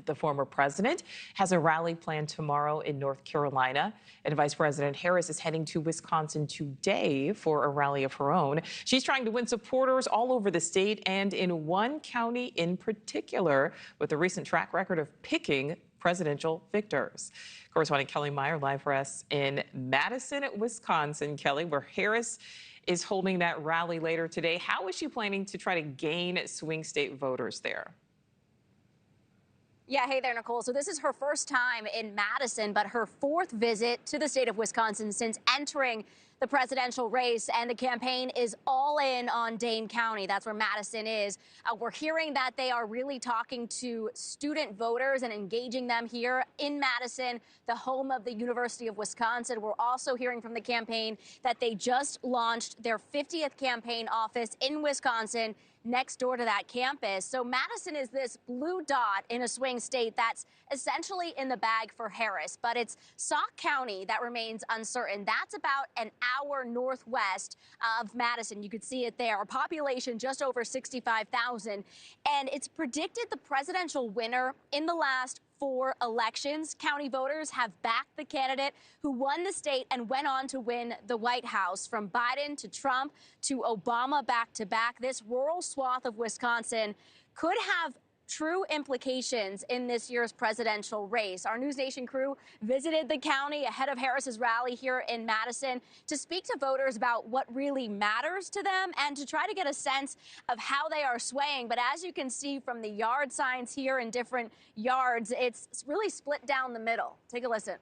The former president has a rally planned tomorrow in North Carolina, and Vice President Harris is heading to Wisconsin today for a rally of her own. She's trying to win supporters all over the state and in one county in particular, with a recent track record of picking presidential victors. Correspondent Kellie Meyer live for us in Madison, Wisconsin. Kellie, where Harris is holding that rally later today. How is she planning to try to gain swing state voters there? Yeah, hey there, Nichole. So this is her first time in Madison, but her fourth visit to the state of Wisconsin since entering the presidential race, and the campaign is all in on Dane County. That's where Madison is. We're hearing that they are really talking to student voters and engaging them here in Madison, the home of the University of Wisconsin. We're also hearing from the campaign that they just launched their 50th campaign office in Wisconsin, next door to that campus. So Madison is this blue dot in a swing state that's essentially in the bag for Harris, but it's Sauk County that remains uncertain. That's about an hour northwest of Madison. You could see it there. A population just over 65,000. And it's predicted the presidential winner in the last 4 elections. County voters have backed the candidate who won the state and went on to win the White House. From Biden to Trump to Obama back to back, this rural swath of Wisconsin could have true implications in this year's presidential race. Our NewsNation crew visited the county ahead of Harris's rally here in Madison to speak to voters about what really matters to them and to try to get a sense of how they are swaying. But as you can see from the yard signs here in different yards, it's really split down the middle. Take a listen.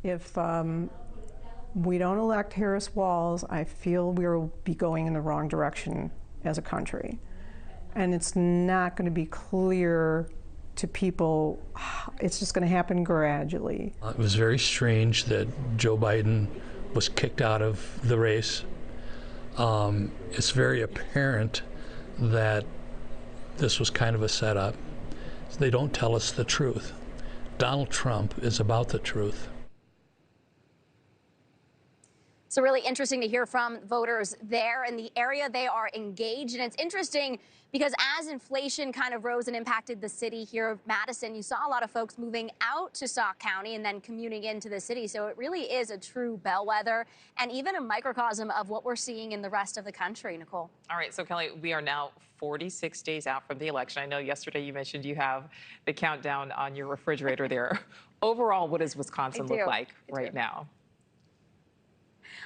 If we don't elect Harris Walls, I feel we will be going in the wrong direction as a country. And it's not going to be clear to people. It's just going to happen gradually. It was very strange that Joe Biden was kicked out of the race. It's very apparent that this was kind of a setup. They don't tell us the truth. Donald Trump is about the truth. So really interesting to hear from voters there in the area. They are engaged, and it's interesting because as inflation kind of rose and impacted the city here of Madison, you saw a lot of folks moving out to Sauk County and then commuting into the city. So it really is a true bellwether and even a microcosm of what we're seeing in the rest of the country, Nichole. All right, so Kellie, we are now 46 days out from the election. I know yesterday you mentioned you have the countdown on your refrigerator there. Overall, what does Wisconsin look like right now?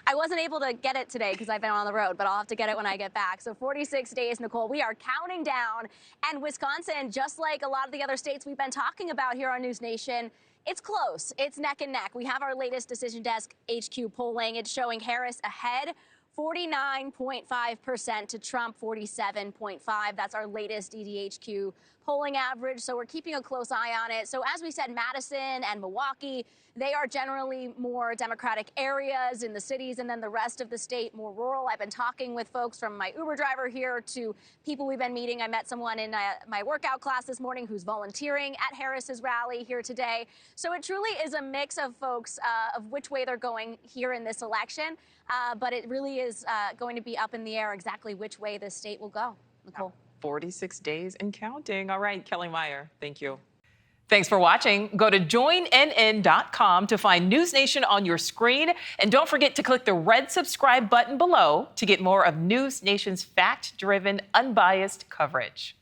I wasn't able to get it today because I've been on the road, but I'll have to get it when I get back. So 46 days, Nichole, we are counting down. And Wisconsin, just like a lot of the other states we've been talking about here on News Nation, it's close. It's neck and neck. We have our latest Decision Desk HQ polling. It's showing Harris ahead, 49.5% to Trump, 47.5%. That's our latest DDHQ polling average, so we're keeping a close eye on it. So as we said, Madison and Milwaukee, they are generally more Democratic areas in the cities, and then the rest of the state more rural. I've been talking with folks from my Uber driver here to people we've been meeting. I met someone in my workout class this morning who's volunteering at Harris's rally here today. So it truly is a mix of folks of which way they're going here in this election, but it really is going to be up in the air exactly which way the state will go. Nichole. 46 days and counting. All right, Kellie Meyer, thank you. Thanks for watching. Go to joinnn.com to find News Nation on your screen. And don't forget to click the red subscribe button below to get more of News Nation's fact-driven, unbiased coverage.